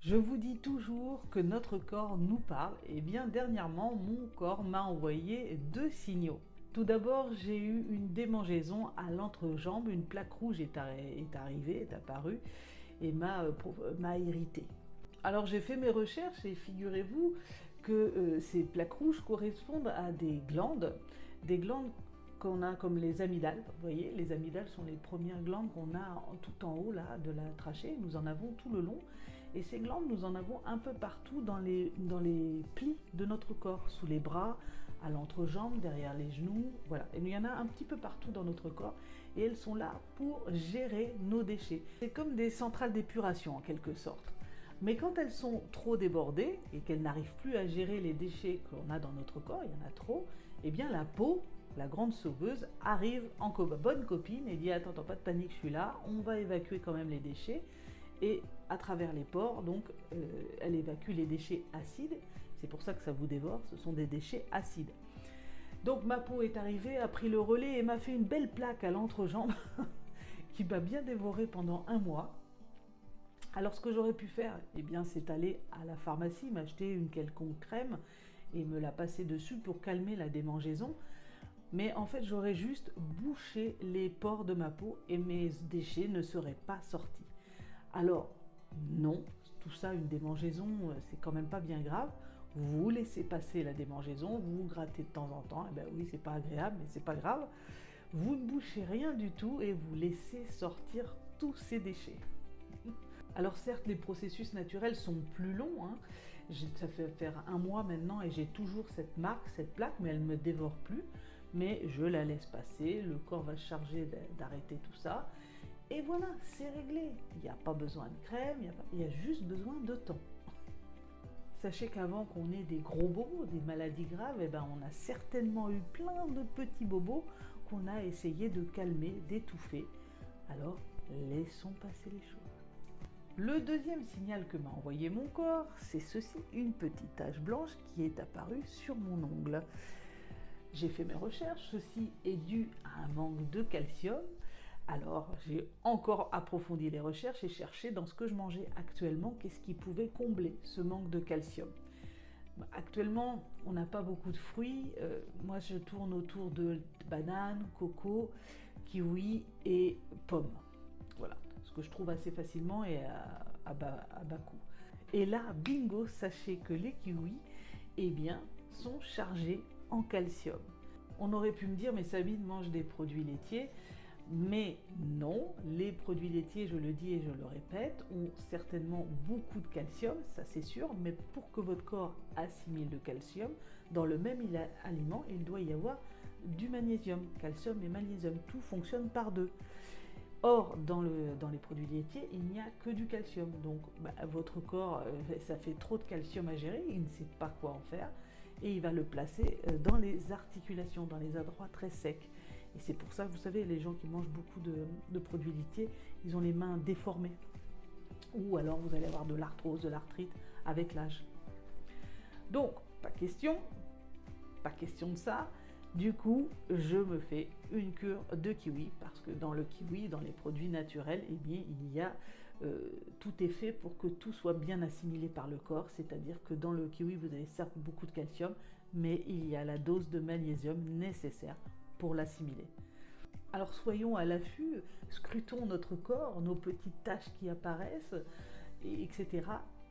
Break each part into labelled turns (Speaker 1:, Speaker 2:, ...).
Speaker 1: Je vous dis toujours que notre corps nous parle, et bien dernièrement, mon corps m'a envoyé deux signaux. Tout d'abord, j'ai eu une démangeaison à l'entrejambe, une plaque rouge est arrivée, est apparue et m'a irrité. Alors j'ai fait mes recherches et figurez-vous que ces plaques rouges correspondent à des glandes qu'on a comme les amygdales. Vous voyez, les amygdales sont les premières glandes qu'on a tout en haut là, de la trachée. Nous en avons tout le long. Et ces glandes, nous en avons un peu partout dans les plis de notre corps, sous les bras, à l'entrejambe, derrière les genoux. Voilà. Et il y en a un petit peu partout dans notre corps. Et elles sont là pour gérer nos déchets. C'est comme des centrales d'épuration en quelque sorte. Mais quand elles sont trop débordées et qu'elles n'arrivent plus à gérer les déchets qu'on a dans notre corps, il y en a trop, eh bien la peau, la grande sauveuse, arrive en bonne copine et dit attends, pas de panique, je suis là, on va évacuer quand même les déchets. Et à travers les pores, donc, elle évacue les déchets acides. C'est pour ça que ça vous dévore, ce sont des déchets acides. Donc ma peau est arrivée, a pris le relais et m'a fait une belle plaque à l'entrejambe qui m'a bien dévoré pendant un mois. Alors ce que j'aurais pu faire, eh bien, c'est aller à la pharmacie, m'acheter une quelconque crème et me la passer dessus pour calmer la démangeaison. Mais en fait, j'aurais juste bouché les pores de ma peau et mes déchets ne seraient pas sortis. Alors, non, tout ça, une démangeaison, c'est quand même pas bien grave. Vous laissez passer la démangeaison, vous vous grattez de temps en temps, et ben oui, c'est pas agréable, mais c'est pas grave. Vous ne bouchez rien du tout et vous laissez sortir tous ces déchets. Alors certes, les processus naturels sont plus longs, hein. Ça fait faire un mois maintenant et j'ai toujours cette marque, cette plaque, mais elle ne me dévore plus. Mais je la laisse passer, le corps va se charger d'arrêter tout ça. Et voilà, c'est réglé. Il n'y a pas besoin de crème, il y a juste besoin de temps. Sachez qu'avant qu'on ait des gros bobos, des maladies graves, eh ben on a certainement eu plein de petits bobos qu'on a essayé de calmer, d'étouffer. Alors, laissons passer les choses. Le deuxième signal que m'a envoyé mon corps, c'est ceci, une petite tache blanche qui est apparue sur mon ongle. J'ai fait mes recherches, ceci est dû à un manque de calcium. Alors j'ai encore approfondi les recherches et cherché dans ce que je mangeais actuellement, qu'est-ce qui pouvait combler ce manque de calcium. Actuellement, on n'a pas beaucoup de fruits. Moi, je tourne autour de bananes, coco, kiwi et pommes. Voilà, ce que je trouve assez facilement et à bas coût. Et là, bingo, sachez que les kiwis, eh bien, sont chargés en calcium. On aurait pu me dire, mais Sabine mange des produits laitiers. Mais non, les produits laitiers, je le dis et je le répète, ont certainement beaucoup de calcium, ça c'est sûr, mais pour que votre corps assimile le calcium, dans le même aliment, il doit y avoir du magnésium, calcium et magnésium, tout fonctionne par deux. Or, dans les produits laitiers, il n'y a que du calcium. Donc, votre corps, ça fait trop de calcium à gérer, il ne sait pas quoi en faire, et il va le placer dans les articulations, dans les adroits très secs. Et c'est pour ça, vous savez, les gens qui mangent beaucoup de produits laitiers, ils ont les mains déformées. Ou alors, vous allez avoir de l'arthrose, de l'arthrite avec l'âge. Donc, pas question de ça. Du coup, je me fais une cure de kiwi parce que dans le kiwi, dans les produits naturels, eh bien, il y a tout est fait pour que tout soit bien assimilé par le corps. C'est-à-dire que dans le kiwi, vous avez certes beaucoup de calcium, mais il y a la dose de magnésium nécessaire pour l'assimiler. Alors soyons à l'affût, scrutons notre corps, nos petites taches qui apparaissent, etc.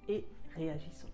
Speaker 1: et réagissons.